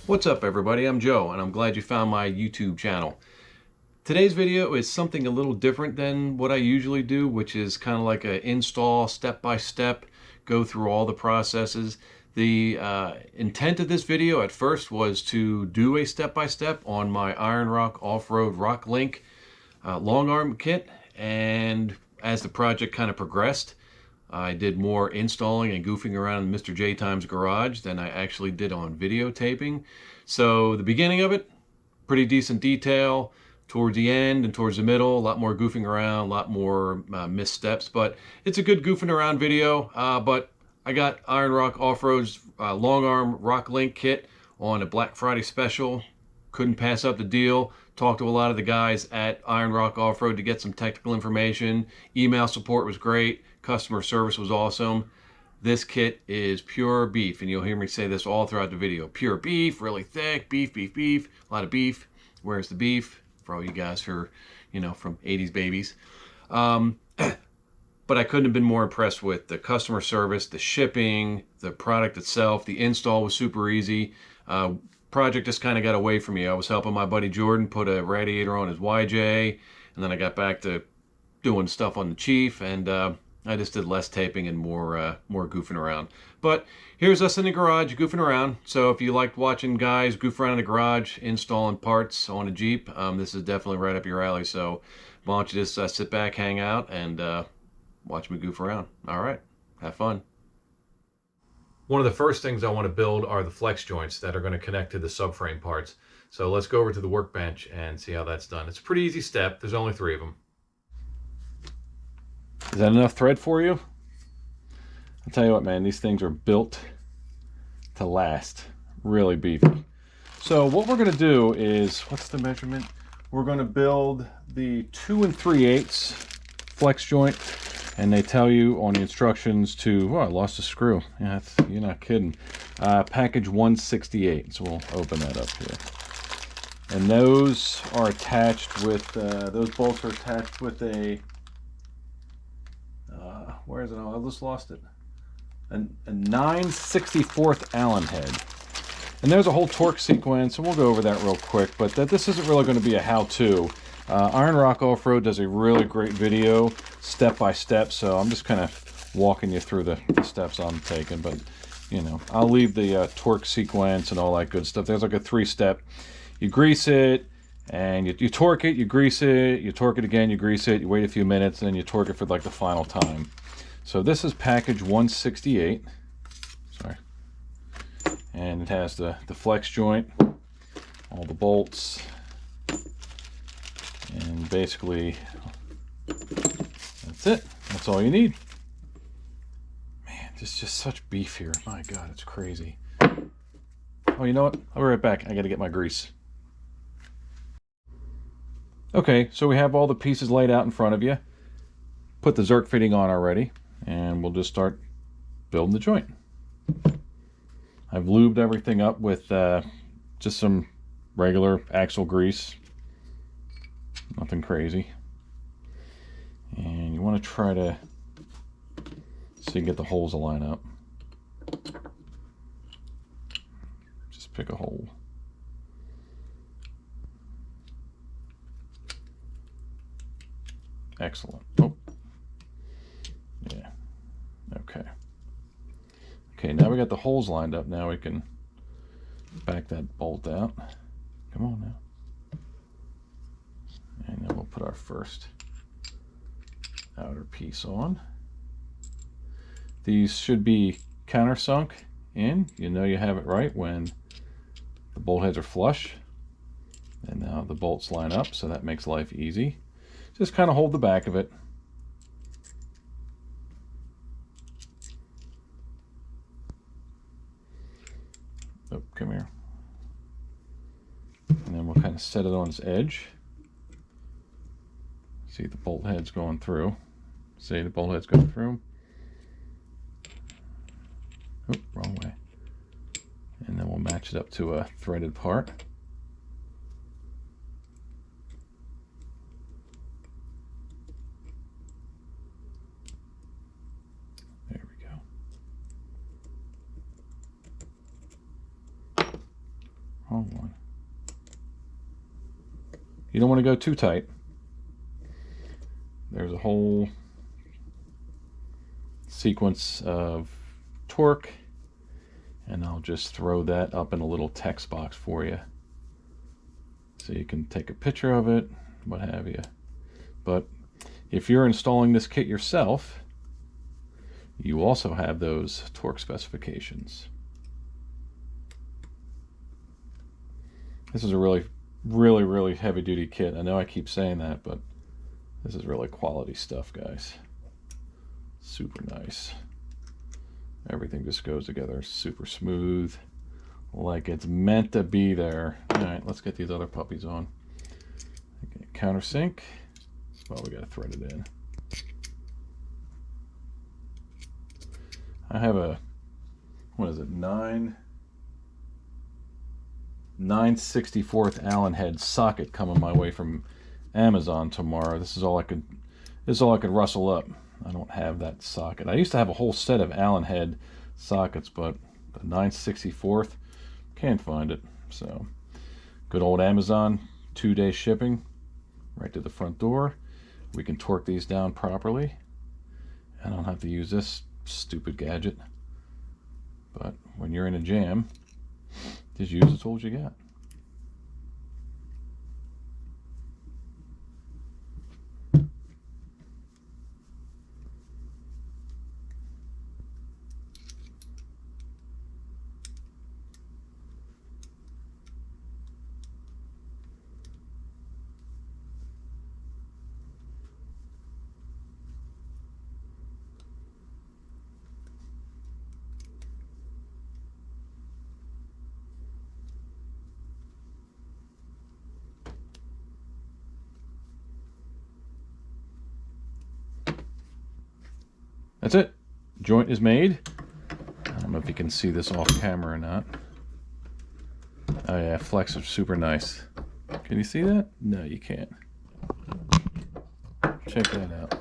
What's up everybody, I'm Joe and I'm glad you found my YouTube channel. Today's video is something a little different than what I usually do, which is kind of like an install step-by-step, go through all the processes. The intent of this video at first was to do a step-by-step on my Ironrock Offroad ROCK-LINK Longarm kit, and as the project kind of progressed, I did more installing and goofing around in Mr. J Time's garage than I actually did on videotaping. So the beginning of it, pretty decent detail. Towards the end and towards the middle, a lot more goofing around, a lot more missteps. But it's a good goofing around video. But I got Ironrock Offroad's Longarm ROCK-LINK kit on a Black Friday special. Couldn't pass up the deal. Talked to a lot of the guys at IronRock Offroad to get some technical information. Email support was great. Customer service was awesome. This kit is pure beef, and you'll hear me say this all throughout the video. Pure beef, really thick, beef, beef, beef, a lot of beef. Where's the beef? For all you guys who are, from 80s babies. But I couldn't have been more impressed with the customer service, the shipping, the product itself. The install was super easy. Project just kind of got away from me. I was helping my buddy Jordan put a radiator on his YJ, and then I got back to doing stuff on the Chief, and I just did less taping and more goofing around. But here's us in the garage goofing around. So if you liked watching guys goof around in the garage installing parts on a Jeep, this is definitely right up your alley. So why don't you just sit back, hang out, and watch me goof around. All right, have fun. One of the first things I want to build are the flex joints that are going to connect to the subframe parts. So let's go over to the workbench and see how that's done. It's a pretty easy step. There's only 3 of them. Is that enough thread for you? I'll tell you what, man, these things are built to last. Really beefy. So what we're going to do is, what's the measurement? We're going to build the 2 3/8 flex joint, and they tell you on the instructions to, oh, I lost a screw. Yeah, you're not kidding. Package 168. So we'll open that up here. And those are attached with, those bolts are attached with a, where is it? Oh, I just lost it. A 9/64 Allen head. And there's a whole torque sequence, and we'll go over that real quick, but this isn't really going to be a how-to. IronRock Offroad does a really great video, step-by-step, so I'm just kind of walking you through the steps I'm taking, but, I'll leave the torque sequence and all that good stuff. There's like a 3-step. You grease it, and you torque it, you grease it, you torque it again, you grease it, you wait a few minutes, and then you torque it for like the final time. So this is package 168. Sorry. And it has the flex joint, all the bolts, and basically that's it. That's all you need. Man, there's just such beef here. My God, it's crazy. Oh, you know what? I'll be right back. I gotta get my grease. Okay, so we have all the pieces laid out in front of you. Put the Zerk fitting on already, and we'll just start building the joint. I've lubed everything up with just some regular axle grease. Nothing crazy. And you want to try to so you can get the holes to line up. Just pick a hole. Excellent. Oh. Yeah. Okay. Okay, now we got the holes lined up. Now we can back that bolt out. Come on now. And then we'll put our first outer piece on. These should be countersunk in. You know you have it right when the bolt heads are flush. And now the bolts line up, so that makes life easy. Just kind of hold the back of it. Oh, come here. And then we'll kind of set it on its edge. See the bolt heads going through. See the bolt heads going through. Oh, wrong way. And then we'll match it up to a threaded part. There we go. Hold on. You don't want to go too tight. There's a whole sequence of torque, and I'll just throw that up in a little text box for you so you can take a picture of it, what have you. But if you're installing this kit yourself, you also have those torque specifications. This is a really heavy duty kit. I know I keep saying that, but this is really quality stuff, guys. Super nice. Everything just goes together super smooth, like it's meant to be there. All right, let's get these other puppies on. Okay, countersink. Well, we gotta thread it in. I have a, what is it, 9/64 Allen head socket coming my way from Amazon tomorrow. This is all I could rustle up. I don't have that socket. I used to have a whole set of Allen head sockets, but the 9/64 can't find it. So good old Amazon, 2-day shipping right to the front door. We can torque these down properly. I don't have to use this stupid gadget. But when you're in a jam, just use the tools you got. That's it. Joint is made. I don't know if you can see this off camera or not. Oh yeah, flex are super nice. Can you see that? No, you can't. Check that out.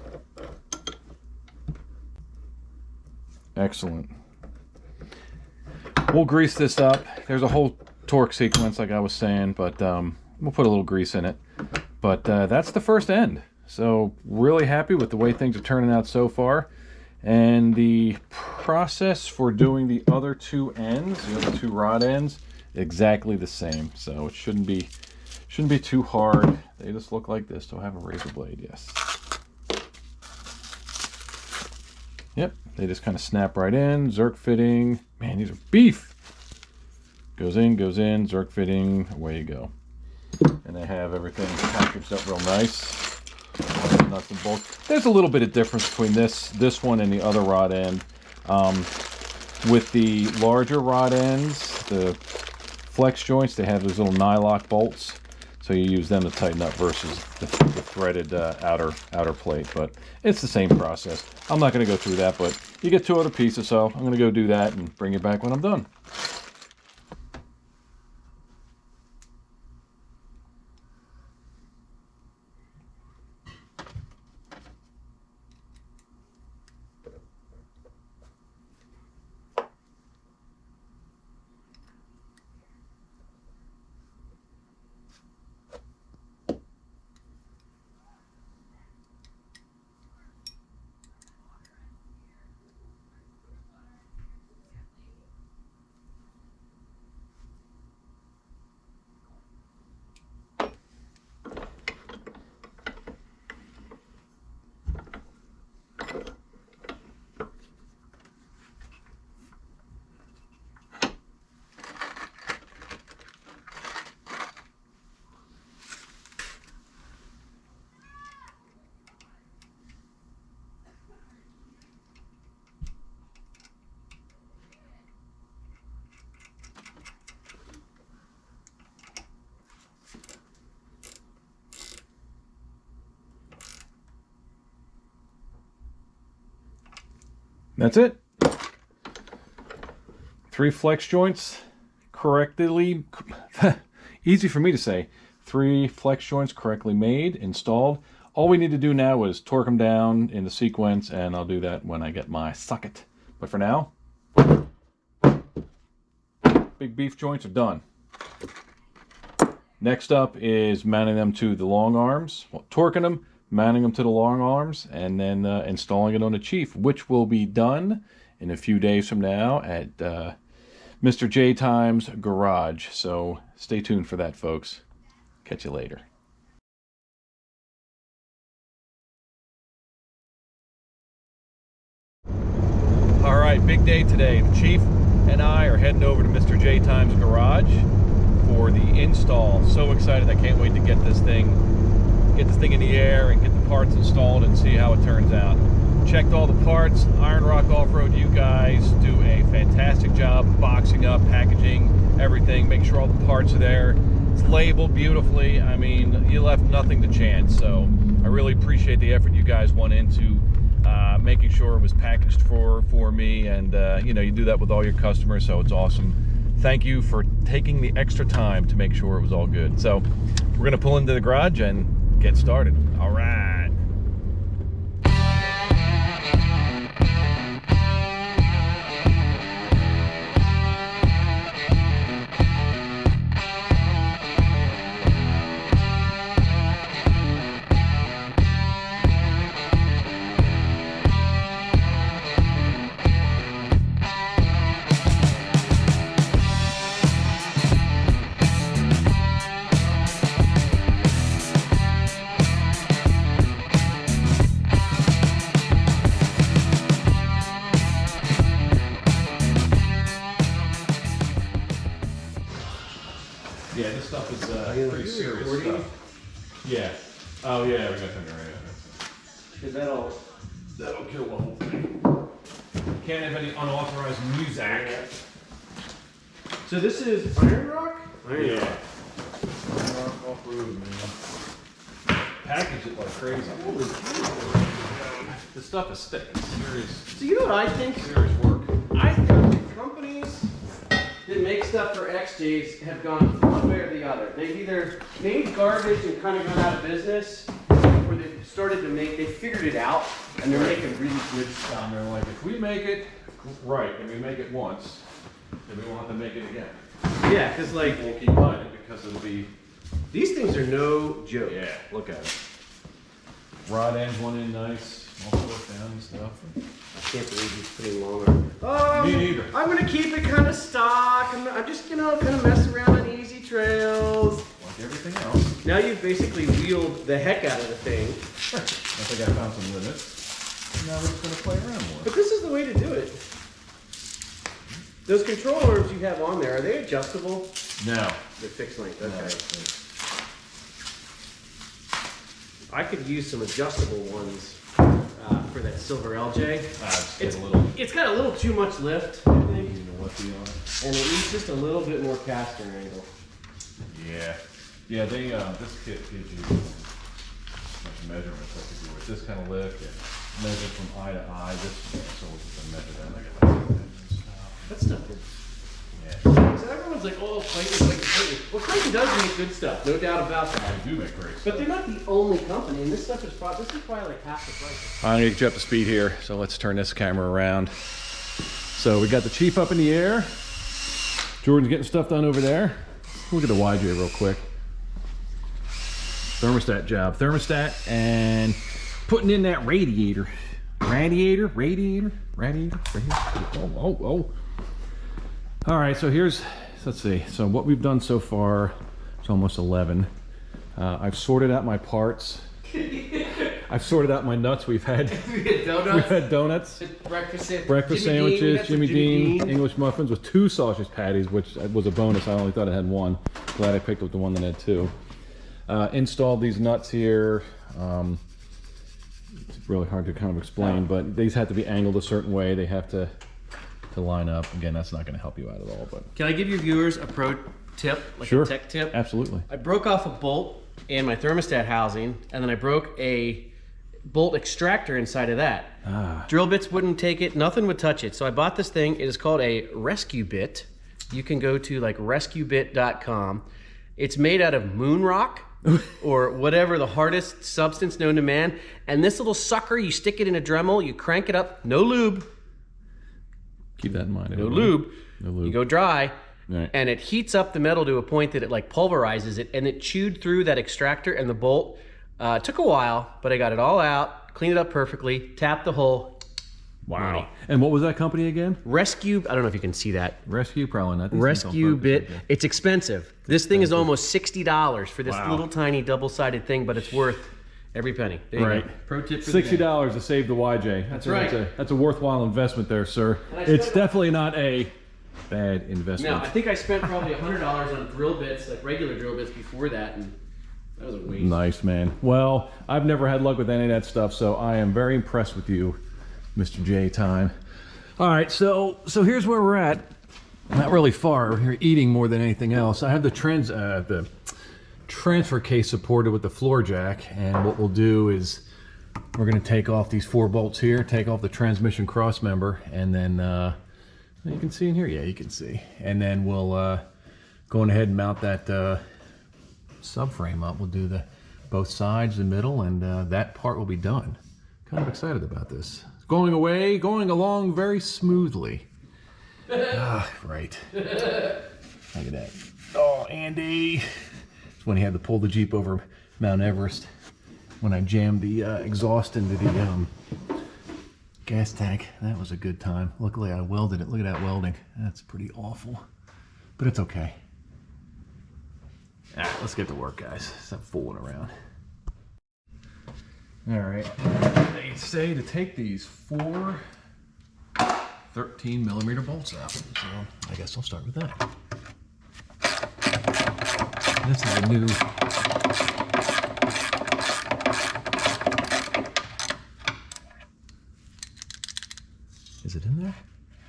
Excellent. We'll grease this up. There's a whole torque sequence like I was saying, but we'll put a little grease in it. But that's the first end. So really happy with the way things are turning out so far. And the process for doing the other two ends, the other two rod ends, exactly the same. So it shouldn't be too hard. They just look like this. Do I have a razor blade? Yes. Yep, they just kind of snap right in. Zerk fitting. Man, these are beef. Goes in, Zerk fitting, away you go. And they have everything packaged up real nice. Nuts and bolts. There's a little bit of difference between this one and the other rod end. With the larger rod ends, the flex joints, they have those little nylock bolts, so you use them to tighten up versus the threaded outer plate. But it's the same process. I'm not going to go through that, but you get two other pieces, so I'm going to go do that and bring it back when I'm done. That's it. 3 flex joints correctly, easy for me to say, 3 flex joints correctly made, installed. All we need to do now is torque them down in the sequence, and I'll do that when I get my socket. But for now, big beef joints are done. Next up is mounting them to the long arms, well, torquing them, mounting them to the long arms, and then installing it on the Chief, which will be done in a few days from now at Mr. J Time's garage. So stay tuned for that, folks. Catch you later. All right, big day today. The Chief and I are heading over to Mr. J Time's garage for the install. So excited! I can't wait to get this thing in the air and get the parts installed and see how it turns out. Checked all the parts. IronRock Offroad, you guys do a fantastic job boxing up, packaging everything, make sure all the parts are there. It's labeled beautifully. I mean, you left nothing to chance. So I really appreciate the effort you guys went into making sure it was packaged for me, and you know, you do that with all your customers, so it's awesome. Thank you for taking the extra time to make sure it was all good. So we're gonna pull into the garage and get started. All right. Yeah, this stuff is pretty serious stuff. Yeah. Oh yeah, we got that right. Because that'll kill the whole thing. Can't have any unauthorized music. So this is IronRock? Yeah. IronRock Offroad, man. Package it like crazy. Holy cow. This stuff is thick. Serious. So you know what I think? Serious work. I think companies that make stuff for XJs have gone one way or the other. They've either made garbage and kind of gone out of business, or they've started to they figured it out, and they're making really good stuff. And they're like, if we make it right, and we make it once, then we won't have to make it again. Yeah, because like, we'll keep buying it because it'll be... These things are no joke. Yeah, look at it. Rod ends went in nice, all worked down and stuff. I can't believe he's putting longer. Me neither. I'm gonna keep it kind of stock. I'm just, you know, kind of mess around on easy trails. Like everything else. Now you've basically wheeled the heck out of the thing. I think I found some limits. Now we're just gonna play around more. But this is the way to do it. Those control arms you have on there, are they adjustable? No. They're fixed length, okay. No. I could use some adjustable ones for that silver LJ. It's got a little too much lift, I think. You know what the and it needs just a little bit more caster angle. Yeah. Yeah, they this kit gives you a bunch of measurements that you do with this kind of lift and measure from eye to eye. This so we can measure that. I got that stuff is. Yeah. So everyone's like, oh, Clayton. Well, Clayton does make good stuff, no doubt about that. They do make great stuff. But they're not the only company, and this stuff is probably like half the price. I'm gonna get you up to speed here, so let's turn this camera around. So we got the Chief up in the air. Jordan's getting stuff done over there. Look at the YJ real quick. Thermostat job. Thermostat and putting in that radiator. Radiator. Oh. All right, so let's see. So what we've done so far, it's almost 11. I've sorted out my parts. I've sorted out my nuts. We've had donuts. Breakfast sandwiches, Jimmy Dean, English muffins with 2 sausage patties, which was a bonus. I only thought I had 1. Glad I picked up the one that had 2. Installed these nuts here. It's really hard to kind of explain, but these have to be angled a certain way. They have to line up. Again, that's not going to help you out at all. But can I give your viewers a pro tip, like sure. A tech tip? Absolutely. I broke off a bolt in my thermostat housing, and then I broke a bolt extractor inside of that. Drill bits wouldn't take it, nothing would touch it. So I bought this thing. It is called a rescue bit. You can go to like rescuebit.com. It's made out of moon rock or whatever, the hardest substance known to man. And this little sucker, you stick it in a Dremel, you crank it up, no lube. Keep that in mind. No lube. You go dry, Right. and it heats up the metal to a point that it like pulverizes it, and it chewed through that extractor and the bolt. It took a while, but I got it all out, cleaned it up perfectly, tapped the hole. Wow. Money. And what was that company again? Rescue, I don't know if you can see that. Rescue, probably not. These Rescue things don't bit. focus. It's expensive. This thing is almost $60 for this Wow. little tiny double-sided thing, but it's worth every penny. There you Right. go. Pro tip for the day. $60 to save the YJ. That's right. That's a worthwhile investment there, sir. It's definitely not a bad investment. Now, I think I spent probably $100 on drill bits, like regular drill bits before that, and that was a waste. Nice, man. Well, I've never had luck with any of that stuff, so I am very impressed with you, Mr. J Time. All right, so here's where we're at. Not really far. We're here eating more than anything else. I have the transfer case supported with the floor jack, and what we'll do is we're going to take off these 4 bolts here, take off the transmission cross member, and then you can see in here. Yeah, you can see. And then we'll go ahead and mount that subframe up. We'll do both sides, the middle, and that part will be done. Kind of excited about this. It's going along very smoothly. Right. Look at that. Oh, Andy. It's when he had to pull the Jeep over Mount Everest when I jammed the exhaust into the gas tank. That was a good time. Luckily I welded it. Look at that welding. That's pretty awful, but it's okay. Let's get to work, guys. Stop fooling around. All right. They say to take these 4 13mm bolts out. So I guess I'll start with that. This is a new Is it in there?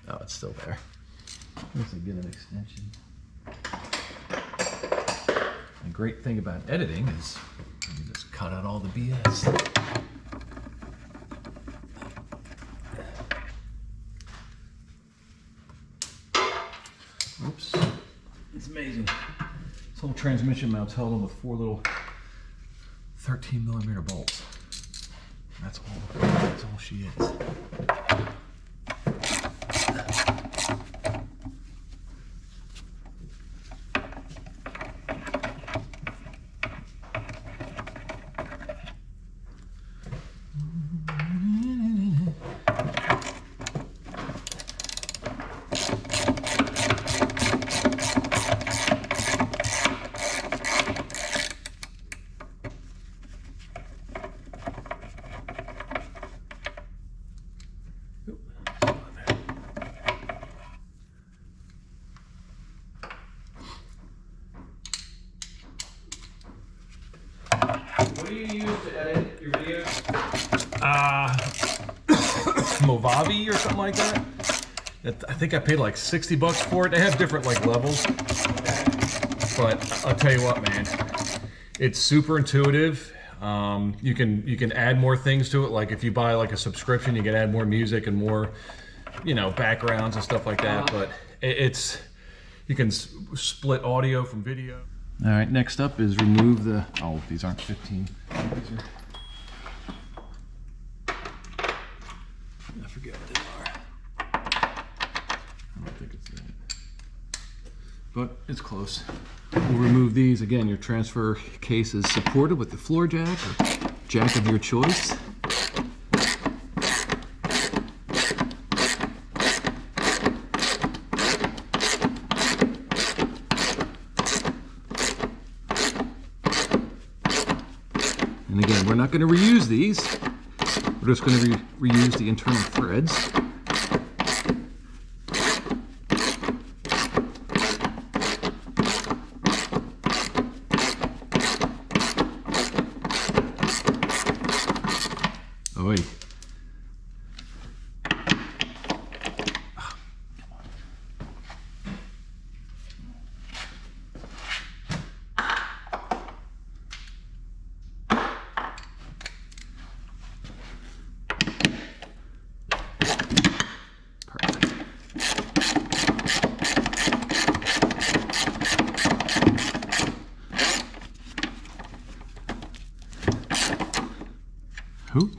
Oh, it's still there. Let's get an extension. The great thing about editing is you just cut out all the BS. Oops. It's amazing. This whole transmission mount's held on with 4 little 13mm bolts. That's all she is. What do you use to edit your videos? Movavi or something like that. I think I paid like $60 for it. They have different like levels, but I'll tell you what, man, it's super intuitive. You can add more things to it. Like if you buy like a subscription, you can add more music and more, backgrounds and stuff like that. But you can split audio from video. All right, next up is remove the, oh, these aren't 15. These are, I forget what they are. I don't think it's that. But it's close. We'll remove these. Again, your transfer case is supported with the floor jack or jack of your choice. And again, we're not going to reuse these. We're just going to reuse the internal threads. Oi. Who?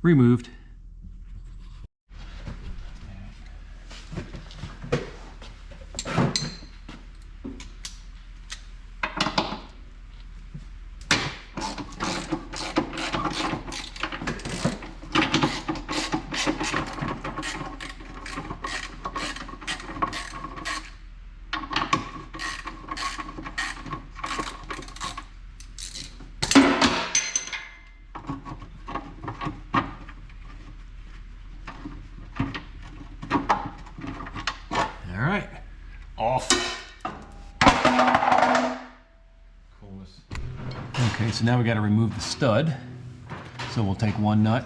removed. All right, off. Coolness. Okay, so now we got to remove the stud. So we'll take one nut,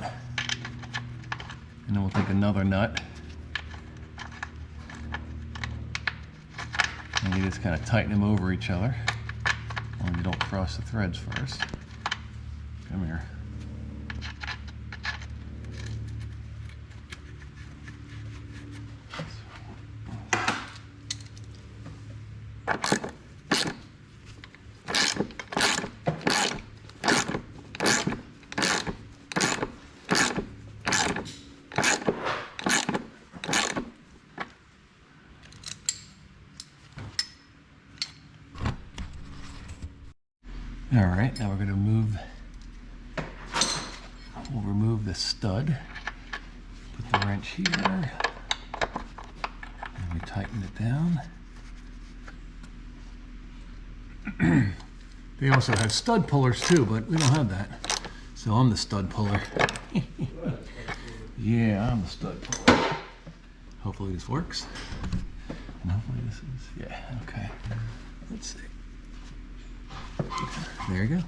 and then we'll take another nut. And you just kind of tighten them over each other. Well, you don't cross the threads first. Come here. All right, now we're going to we'll remove the stud, put the wrench here, and we tighten it down. They also have stud pullers too, but we don't have that. So I'm the stud puller. Yeah, I'm the stud puller. Hopefully this works. And hopefully this is, yeah, okay. Let's see. There you go.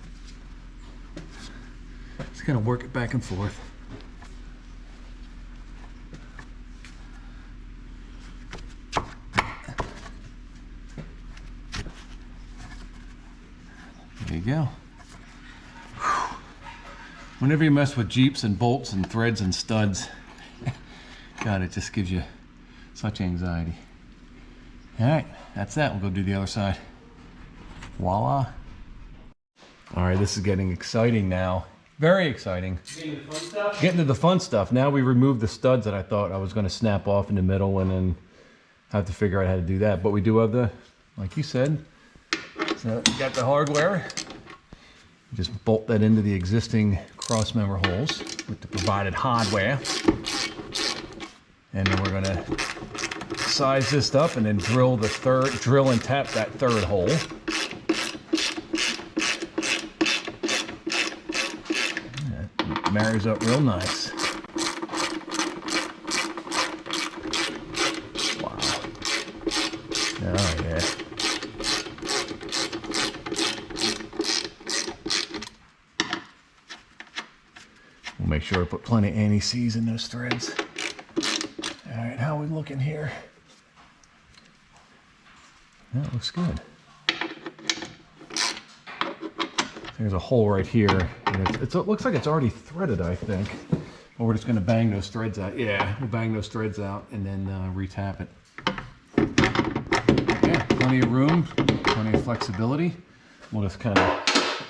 Just kind of work it back and forth. There you go. Whenever you mess with Jeeps and bolts and threads and studs, God, it just gives you such anxiety. All right, that's that. We'll go do the other side. Voila. All right, this is getting exciting now. Very exciting. Getting the fun stuff? Getting to the fun stuff. Now we removed the studs that I thought I was going to snap off in the middle and then have to figure out how to do that. But we do have the, like you said, so we got the hardware. Just bolt that into the existing cross member holes with the provided hardware. And then we're going to size this up and then drill and tap that third hole. Marries up real nice. Wow. Oh yeah. We'll make sure to put plenty of anti-seize in those threads. All right, how are we looking here? That looks good. There's a hole right here. And it looks like it's already threaded, I think. Or we're just going to bang those threads out. Yeah, we'll bang those threads out and then re-tap it. Yeah, plenty of room, plenty of flexibility. We'll just kind of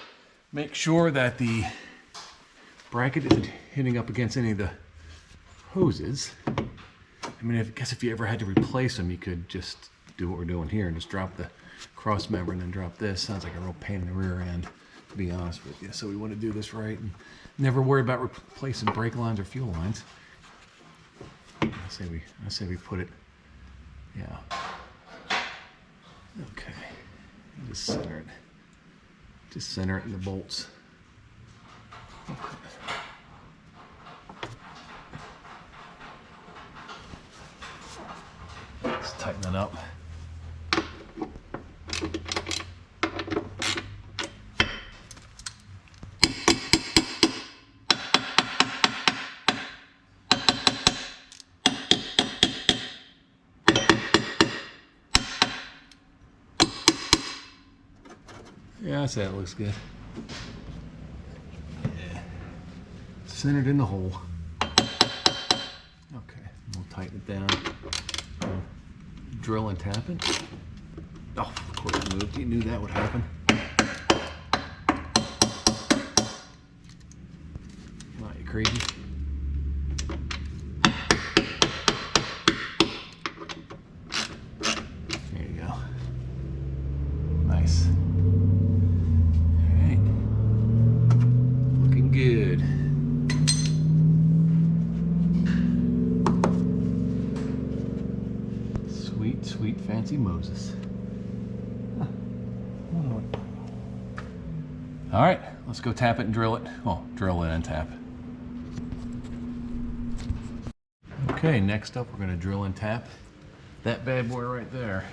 make sure that the bracket isn't hitting up against any of the hoses. I mean, I guess if you ever had to replace them, you could just do what we're doing here and just drop the cross member and then drop this. Sounds like a real pain in the rear end, to be honest with you. So we want to do this right and never worry about replacing brake lines or fuel lines. I say we put it, yeah. Okay, just center it. Just center it in the bolts. Okay. Let's tighten it up. Yeah, I'd say it looks good. Yeah. Centered in the hole. Okay, we'll tighten it down. Drill and tap it. Oh, of course it moved. You knew that would happen. Not you crazy. Moses. Huh. All right, let's go tap it and drill it. Well, drill it and tap. Okay, next up we're going to drill and tap that bad boy right there.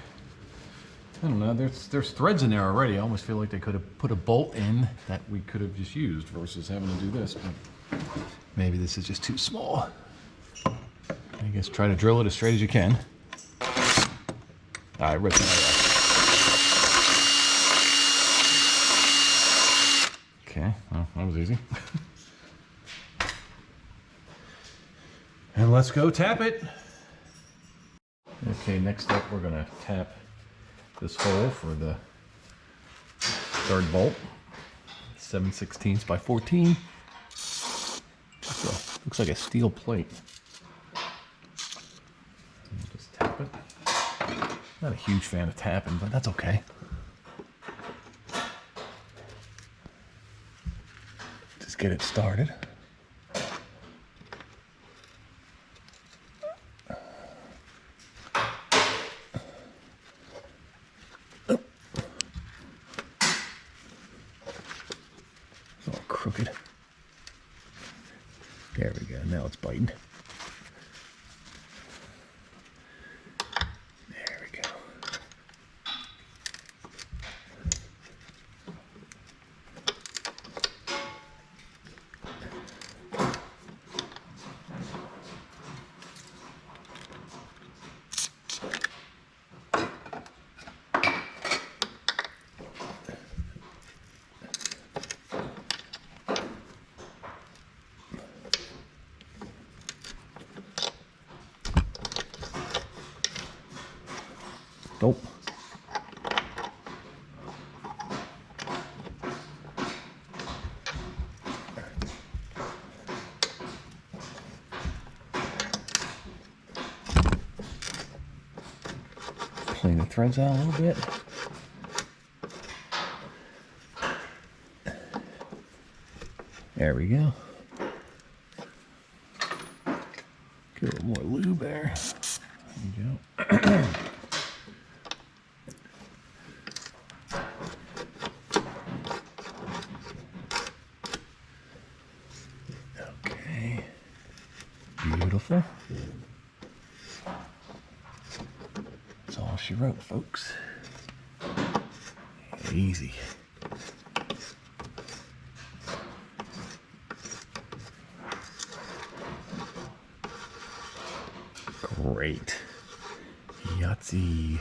I don't know, there's threads in there already. I almost feel like they could have put a bolt in that we could have just used versus having to do this, but maybe this is just too small. I guess try to drill it as straight as you can. All right, rip that out. Okay, well, that was easy. And let's go tap it. Okay, next up we're gonna tap this hole for the third bolt. 7/16 by 14. Looks like a steel plate. And just tap it. Not a huge fan of tapping, but that's okay. Just get it started. Crooked. There we go. Now it's biting. There we go. Nope. Clean the threads out a little bit. There we go. Get a little more lube there. There we go. Okay. Beautiful. That's all she wrote, folks. Easy. Great. Yahtzee.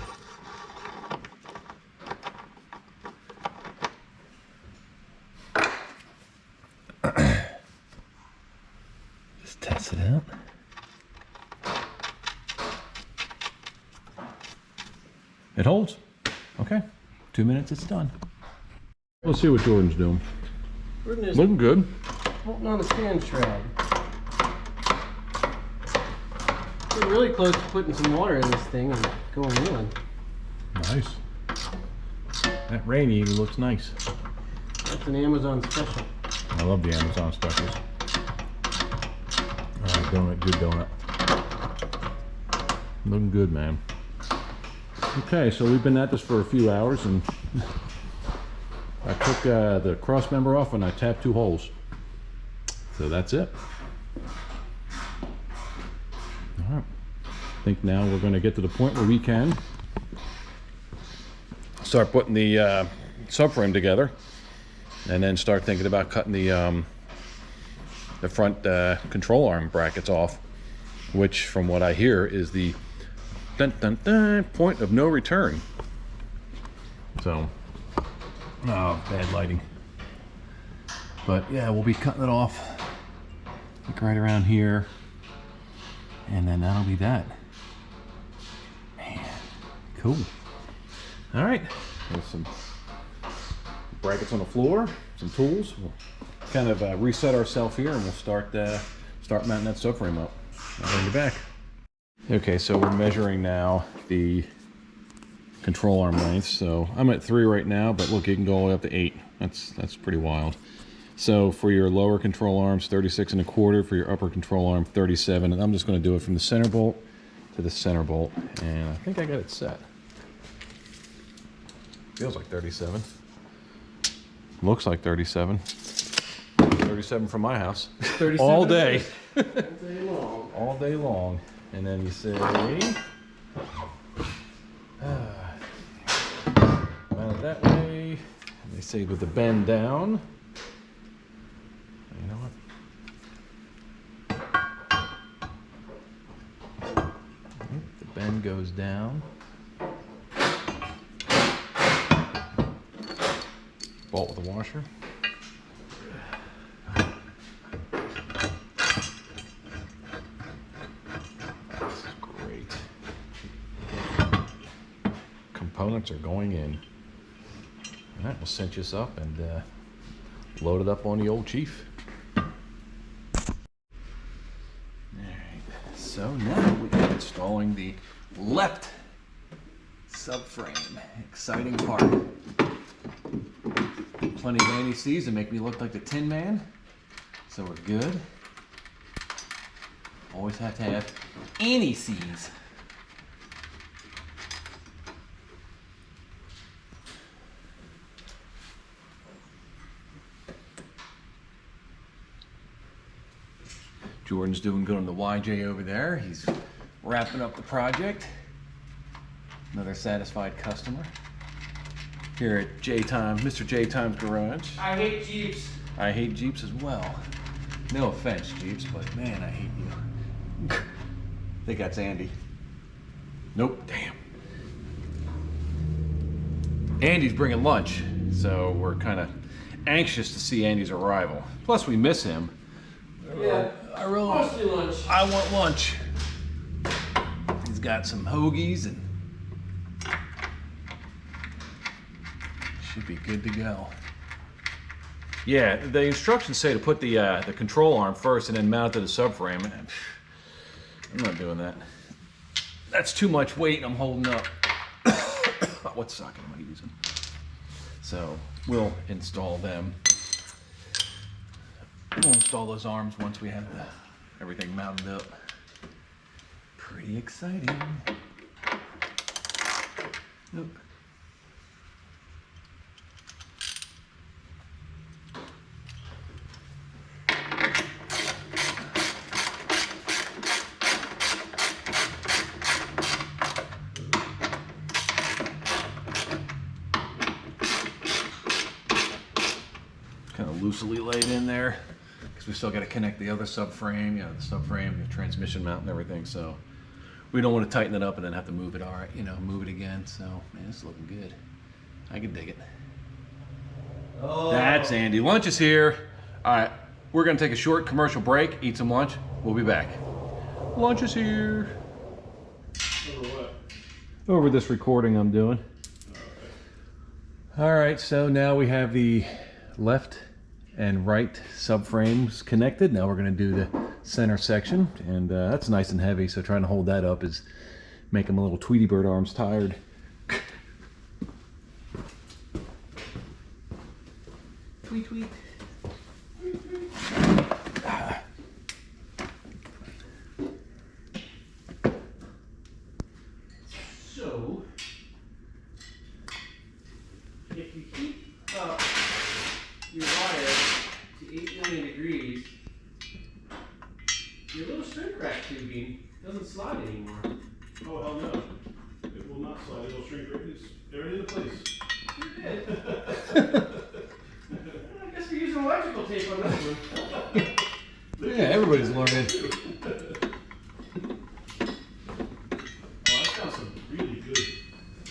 Just test it out. It holds. Okay. 2 minutes, it's done. Let's see what Jordan's doing. Jordan is looking good. holding on a stand shroud. We're really close to putting some water in this thing and going reeling. Nice. That rain even looks nice. That's an Amazon special. I love the Amazon specials. Alright, donut, good donut. Looking good, man. Okay, so we've been at this for a few hours, and I took the cross member off and I tapped 2 holes. So that's it. Alright. I think now we're going to get to the point where we can start putting the subframe together, and then start thinking about cutting the front control arm brackets off, which from what I hear is the point of no return. So, oh, bad lighting. But yeah, we'll be cutting it off like right around here, and then that'll be that. Man, cool. All right, there's some brackets on the floor, some tools. We'll kind of reset ourselves here, and we'll start mounting that subframe up. I'll bring you back. Okay, so we're measuring now the control arm length. So I'm at 3 right now, but look, it can go all the way up to 8. That's pretty wild. So for your lower control arms, 36 1/4. For your upper control arm, 37. And I'm just going to do it from the center bolt to the center bolt, and I think I got it set. Feels like 37. Looks like 37. 37 from my house. 37 all day. All day long. All day long. And then you say, mount it that way. And they say with the bend down. You know what? The bend goes down. Bolt with the washer. This is great. Components are going in. All right, we'll cinch this up and load it up on the old Chief. All right, so now we're installing the left subframe. Exciting part. Plenty of anti-seize to make me look like the Tin Man, so we're good. Always have to have anti-seize. Jordan's doing good on the YJ over there. He's wrapping up the project. Another satisfied customer. Here at Mr. J Time's Garage. I hate Jeeps. I hate Jeeps as well. No offense, Jeeps, but man, I hate you. I think that's Andy. Nope, damn. Andy's bringing lunch, so we're kind of anxious to see Andy's arrival. Plus, we miss him. Yeah, mostly lunch. I want lunch. He's got some hoagies and should be good to go. Yeah, the instructions say to put the control arm first and then mount it to the subframe. I'm not doing that. That's too much weight I'm holding up. What socket am I using? So we'll install them. We'll install those arms once we have everything mounted up. Pretty exciting. Nope. Kind of loosely laid in there because we still got to connect the other subframe, the subframe, the transmission mount and everything. So we don't want to tighten it up and then have to move it. All right, move it again. So man, it's looking good. I can dig it. Oh. That's Andy. Lunch is here. All right, we're gonna take a short commercial break, eat some lunch. We'll be back. Lunch is here. Over what? Over this recording I'm doing. All right, so now we have the left and right subframes connected. Now we're going to do the center section, and that's nice and heavy, so trying to hold that up is making my little Tweety Bird arms tired. Tweet, tweet. So, if you keep up your wire to 8 million degrees, your little shrink wrap tubing doesn't slide anymore. Oh, hell no. It will not slide. It'll shrink right into place. Sure did. I guess we're using electrical tape on this one. Yeah, everybody's learning. Oh, I found some really good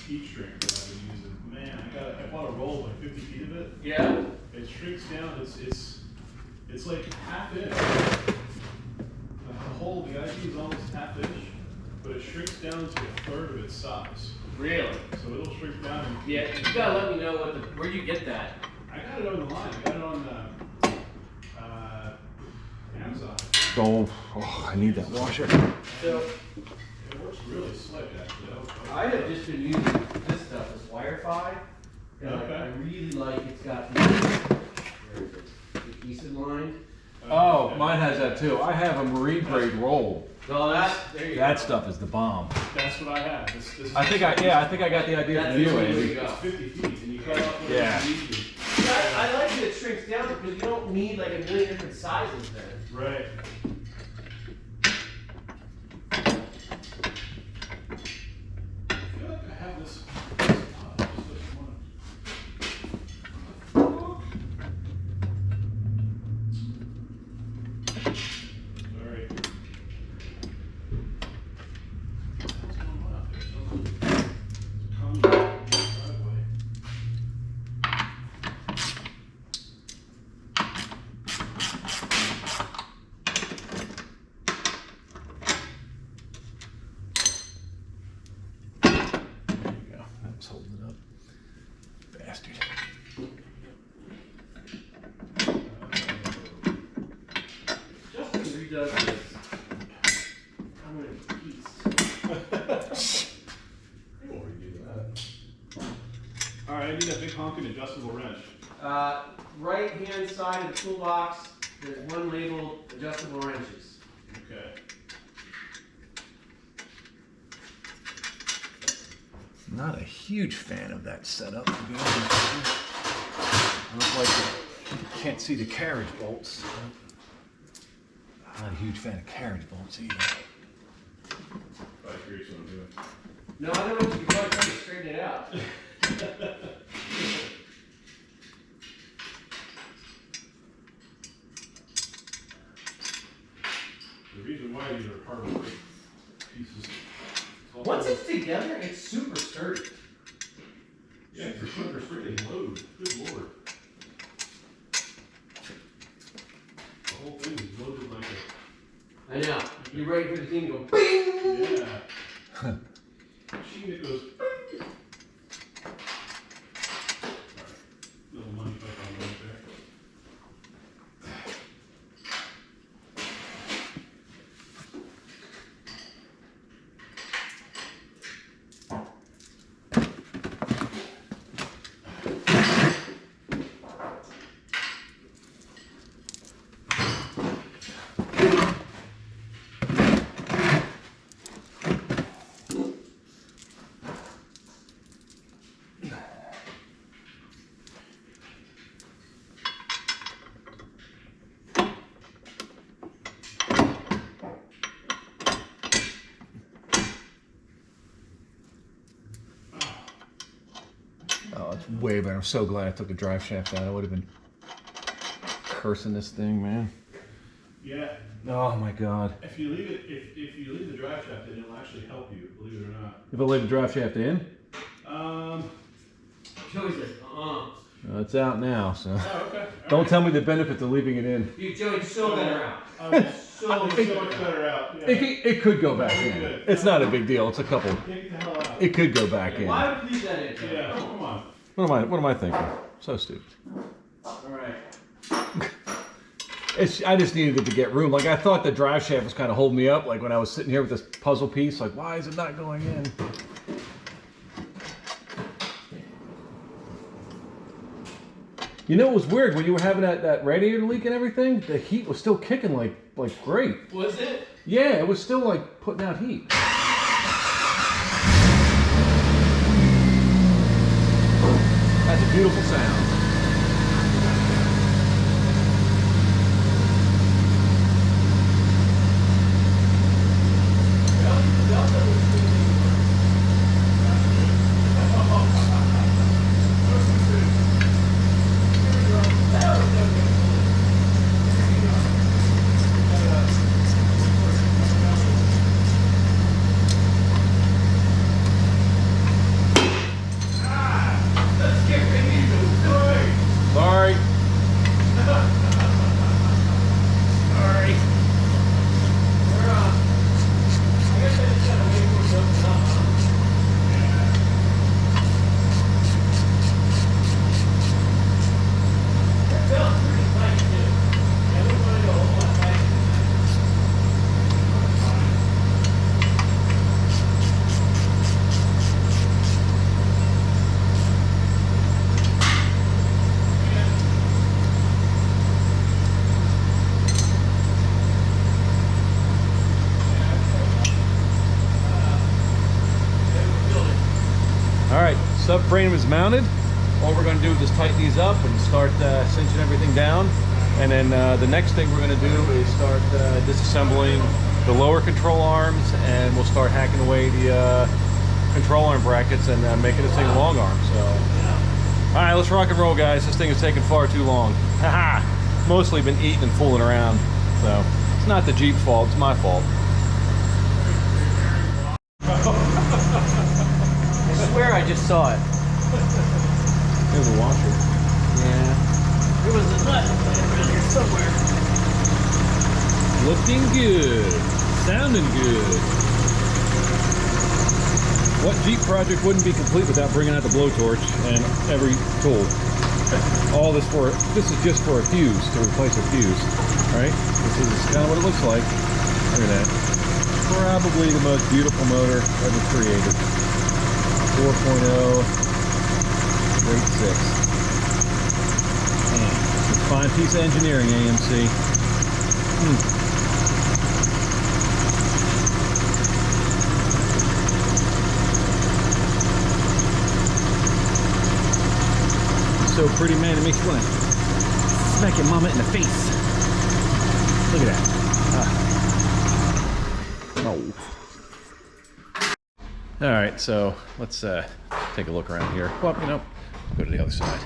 heat shrink that I've been using. Man, I bought a roll of like 50 feet of it. Yeah. It shrinks down. It's like half inch. The whole IP is almost half inch, but it shrinks down to a third of its size. Really? So it'll shrink down. And Yeah, you gotta let me know where you get that. I got it on the line. I got it on Amazon. Oh, I need that washer. So, It works really slick, actually. I have just been using this stuff, this Wi-Fi. And Okay. I really like it's got the adhesive line. Oh, Mine has that too. I have a marine grade roll. Oh, there you go. That stuff is the bomb. That's what I have. This I think I got the idea from you, Andy. It's 50 feet, and you cut off what Yeah. you need. I like that it shrinks down because you don't need like a million different sizes then. Right. I feel like I have this. Holding it up. Bastard. Justin redoes this. I'm gonna piece. You won't redo that. All right, I need a big honking adjustable wrench. Right hand side of the toolbox, there's one labeled adjustable wrenches. Okay. Not a huge fan of that setup, to be honest with you. I look like you can't see the carriage bolts. I'm not a huge fan of carriage bolts either. I'm curious what I'm doing. No, I don't know if you can probably try to straighten it out. The reason why these are hardwood pieces. Once it's together, it's super sturdy. Yeah, for sugar freaking load. Good lord. The whole thing is loaded like I know. You're ready for the thing to go bing! a. Yeah. Machine that goes. Bing. Alright. Little money fight on right there. Oh, it's way better. I'm so glad I took the drive shaft out. I would have been cursing this thing, man. Yeah. Oh my god. If you leave it, if you leave the drive shaft in, it'll actually help you, believe it or not. If I leave the drive shaft in? Joey's like, Well, it's out now, so. Oh, okay. Don't tell me the benefits of leaving it in. You, Joey, so better out. So much better out. Yeah. It could go back in. It's not a big deal. It's a couple. Get the hell out. It could go back in. Why would you leave that in, Joey? Yeah, come on. What am I thinking? So stupid. Alright. I just needed it to get room. Like I thought the drive shaft was kind of holding me up. Like when I was sitting here with this puzzle piece, like why is it not going in? You know, it was weird when you were having that radiator leak and everything. The heat was still kicking like great. Was it? Yeah, it was still like putting out heat. That's a beautiful sound. frame is mounted, all we're going to do is just tighten these up and start cinching everything down. And then the next thing we're going to do is start disassembling the lower control arms, and we'll start hacking away the control arm brackets and making this thing a long arm. So, all right, let's rock and roll, guys. This thing is taking far too long. Haha! Mostly been eating and fooling around, so it's not the Jeep's fault, it's my fault. I swear I just saw it. There's a washer. Yeah. It was a nut around here somewhere. Looking good. Sounding good. What Jeep project wouldn't be complete without bringing out the blowtorch and every tool? This is just for a fuse, to replace a fuse, right? This is kind of what it looks like. Look at that. Probably the most beautiful motor ever created. 4.0, grade 6. Man, it's a fine piece of engineering, AMC. So pretty, man, it makes you want to smack your mama in the face. Look at that. Oh. All right, so let's take a look around here. Well, you know, go to the other side.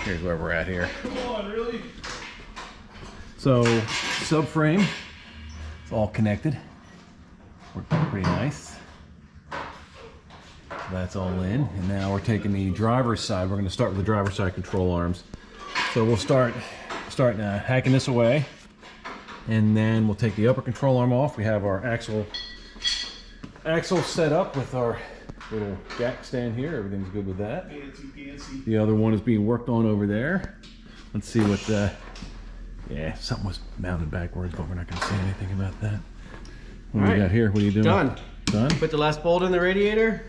Here's where we're at here. Come on, really? So, subframe, it's all connected. Worked out pretty nice. That's all in, and now we're taking the driver's side. We're going to start with the driver's side control arms. So we'll start hacking this away, and then we'll take the upper control arm off. We have our axle set up with our little jack stand here. Everything's good with that. Fancy. The other one is being worked on over there. Let's see what yeah, something was mounted backwards, but we're not going to say anything about that. What do we got here? What are you doing? Done. Done? Put the last bolt in the radiator.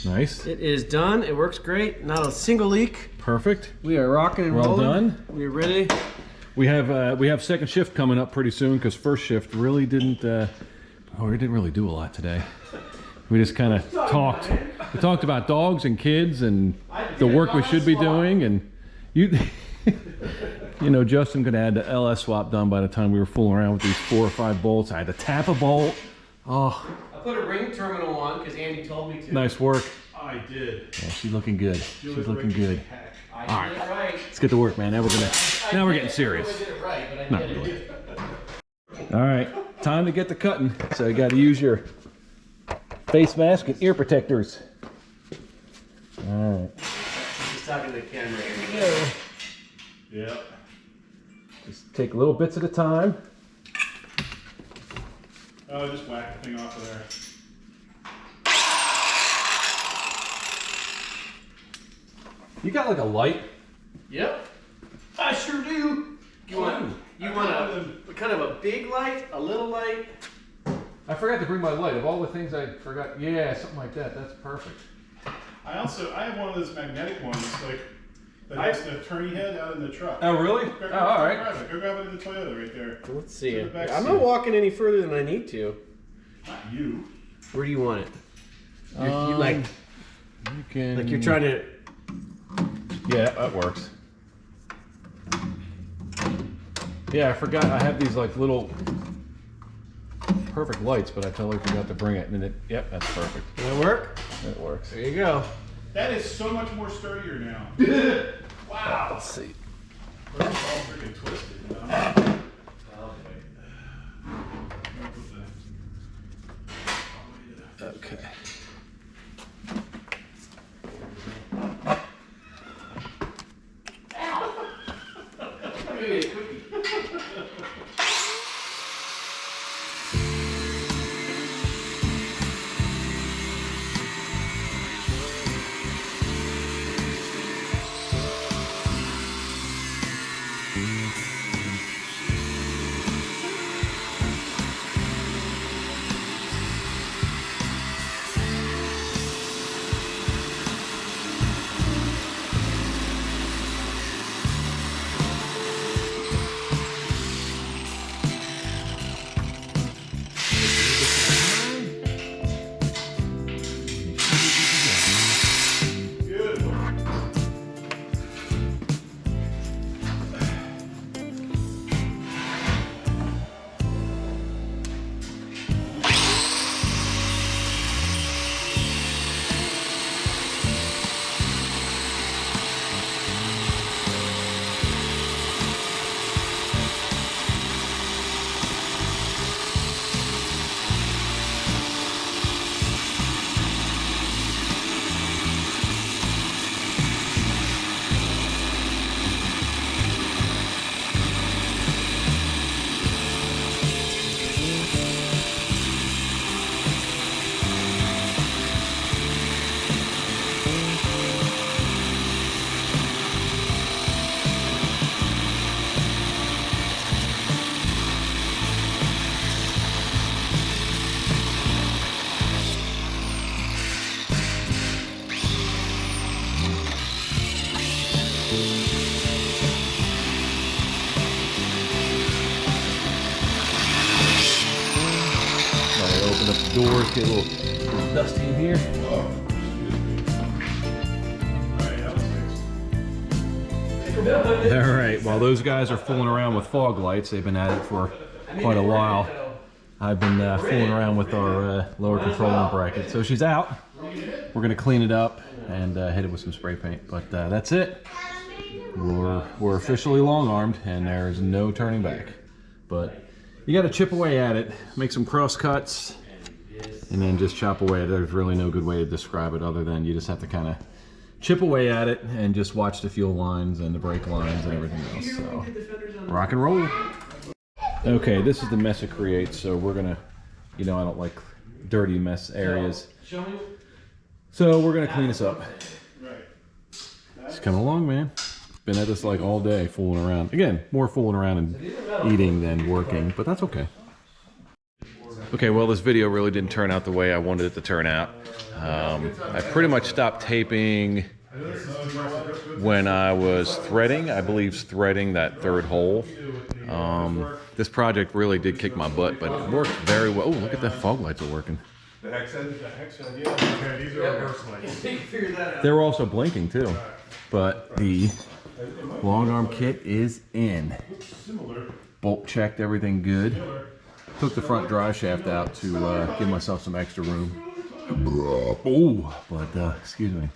Nice. It is done. It works great. Not a single leak. Perfect. We are rocking and Well rolling. done. We're ready. We have second shift coming up pretty soon because first shift really didn't we didn't really do a lot today. We just kind of talked. We talked about dogs and kids and the work we should be doing, and you know, Justin could have had the LS swap done by the time we were fooling around with these 4 or 5 bolts. I had to tap a bolt. Oh. I put a ring terminal on because Andy told me to. Nice work. I did. Yeah, she's looking good. She's looking good. I did it right. Let's get to work, man. Now we're getting serious. I did it right, but I Not did really. it. All right, time to get to cutting. So you got to use your face mask and ear protectors. All right. Just talking to the camera here. Yeah. Just take little bits at a time. Oh, just whack the thing off of there. You got like a light? Yep. I sure do. You want a kind of a big light, a little light? I forgot to bring my light. Of all the things I forgot, yeah, something like that. That's perfect. I have one of those magnetic ones, like that has the turny head out in the truck. Oh, really? Go all right. grab it. Go grab it in the Toyota right there. Let's see. In the back I'm seat. not walking any further than I need to. Not you. Where do you want it? You You can. like you're trying to. Yeah, that works. Yeah, I forgot. I have these like little perfect lights, but I totally forgot to bring it. And yep, that's perfect. Does that work? That works. There you go. That is so much more sturdier now. Wow. Let's see. It's all freaking twisted. You know? Okay. doors get a little dusty in here. All right, while those guys are fooling around with fog lights, they've been at it for quite a while. I've been fooling around with our lower control arm bracket. So she's out. We're gonna clean it up and hit it with some spray paint, but that's it. We're officially long-armed and there's no turning back. But you gotta chip away at it, make some cross cuts, and then just chop away. There's really no good way to describe it other than you just have to kind of chip away at it and just watch the fuel lines and the brake lines and everything else. So, rock and roll. Okay, this is the mess it creates. So we're gonna, you know, I don't like dirty mess areas. So we're gonna clean this up. It's coming along, man. Been at this like all day, fooling around. Again, more fooling around and eating than working, but that's okay. Okay, well, this video really didn't turn out the way I wanted it to turn out. I pretty much stopped taping when I was threading. I believe threading that third hole. This project really did kick my butt, but it worked very well. Oh, look at that, fog lights are working. The hex end, yeah. Okay, these are reverse lights. They were also blinking too, but the long arm kit is in. Bolt checked everything good. Took the front drive shaft out to give myself some extra room. Oh, but excuse me.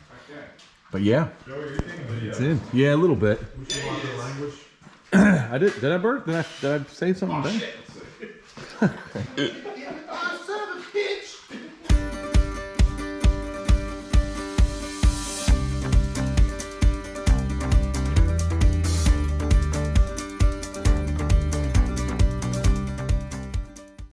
But yeah, it's in. Yeah, a little bit. I did. Did I burp? Did I say something bad?